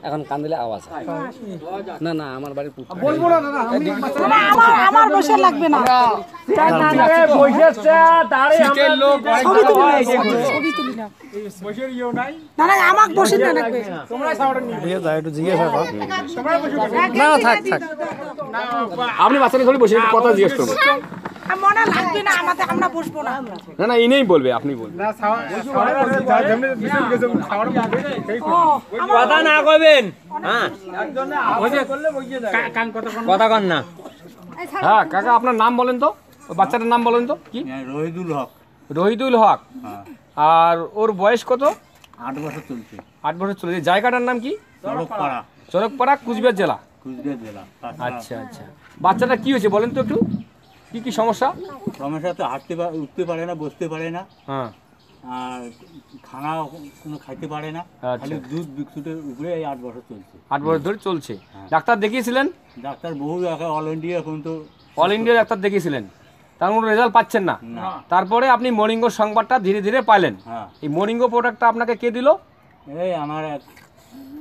এখন কান দিলে আওয়াজ না না আমার বাড়ির পুত্র বলবো না দাদা আমার বসে লাগবে না শীতের লোক ছবি তুলি না বসের ইও নাই না না আমাকে বসে না লাগবে তোমরা সাউন্ড নিয়ে বুঝে যায় একটু জিজ্ঞাসা কর তোমরা বসে না না থাক থাক আপনি বাচ্চাকে ধরে বসে কথা জিজ্ঞেস করবেন মনে লাগবে না আমাদের আমরা বসবো না না না ইনেই বলবে আপনি বলবেন না কথা না কইবেন হ্যাঁ কথা কন না হ্যাঁ কাকা আপনার নাম বলেন তো ওই বাচ্চাটার নাম বলেন তো কি রহিদুল হক। রহিদুল হক আর ওর বয়স কত 8 বছর চলছে। 8 বছর চলে জায়গাটার নাম কি চরকপাড়া, চরকপাড়া কুচবিহার জেলা কুচবিহার জেলা। আচ্ছা আচ্ছা বাচ্চাটা কি হয়েছে বলেন তো একটু কি কি সমস্যা সমস্যা তো উঠতে পারে না, বসতে পারে না, হ্যাঁ আর খানা কোনো খাইতে পারে না, খালি দুধ বিস্কুটের উপরে এই 8 বছর চলছে। 8 বছর ধরে চলছে ডাক্তার দেখিয়েছিলেন ডাক্তার বহু অল ইন্ডিয়া এখন তো অল ইন্ডিয়া ডাক্তার দেখিয়েছিলেন তার কোনো রেজাল্ট পাচ্ছেন না তারপরে আপনি মরিঙ্গো সংবাদটা ধীরে ধীরে পাইলেন এই মরিঙ্গো প্রোডাক্টটা আপনাকে কে দিল এই আমার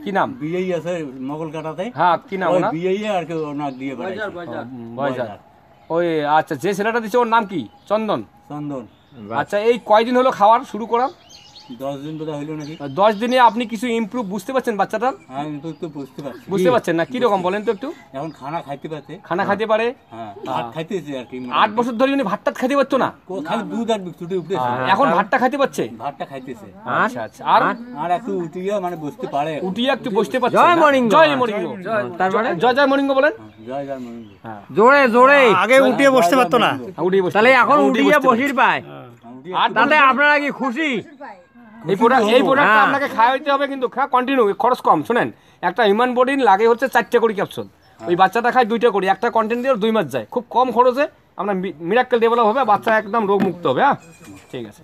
কি নাম বিআই আছে মগলকাটাতে, হ্যাঁ কি নাম ওই ওনার বিআই আর কি ওনার দিয়ে পাঠাইছে বয়জার ওই আচ্ছা যে ছেলেটা দিচ্ছে ওর নাম কি চন্দন চন্দন। আচ্ছা এই কয়দিন হলো খাওয়ার শুরু করার 10 দিন বোধহয় হইলো নাকি। 10 দিনে আপনি কিছু ইমপ্রুভ বুঝতে পারছেন বাচ্চাটার হ্যাঁ কিন্তু একটু বুঝতে পারছি, বুঝতে পারছেন না কি রকম বলেন তো একটু এখন খানা খাইতে পারছে, খানা খাইতে পারে হ্যাঁ ভাত খাইতেছে আর কি। 8 বছর ধরে উনি ভাতটা খেতে পারতো না খালি দুধ আর বিস্কুটের উপরে এখন ভাতটা খেতে পারছে ভাতটা খাইতেছে। আচ্ছা আচ্ছা আর আর একটু উঠিয়ে মানে বসতে পারে, উঠিয়ে একটু বসতে পারছে জয় মরিঙ্গো। জয় মরিঙ্গো তারপরে জয় জয় মরিঙ্গো বলেন জয় জয় মরিঙ্গো। জোরে জোরে আগে উঠিয়ে বসতে পারতো না উঠিয়ে বসতে তাহলে এখন উঠিয়ে বসির পায় আর তাতে আপনারা কি খুশি এই প্রোডাক্টটা আপনাকে খাওয়াইতে হবে কিন্তু কন্টিনিউ খরচ কম শুনেন একটা হিউম্যান বডি লাগে হচ্ছে 4টা করে ক্যাপসুল ওই বাচ্চাটা খায় 2টা করে একটা কন্টেন্ট দিয়ে 2 মাস যায় খুব কম খরচে আপনার মিরাক্কেল ডেভেলপ হবে বাচ্চা একদম রোগ মুক্ত হবে হ্যাঁ ঠিক আছে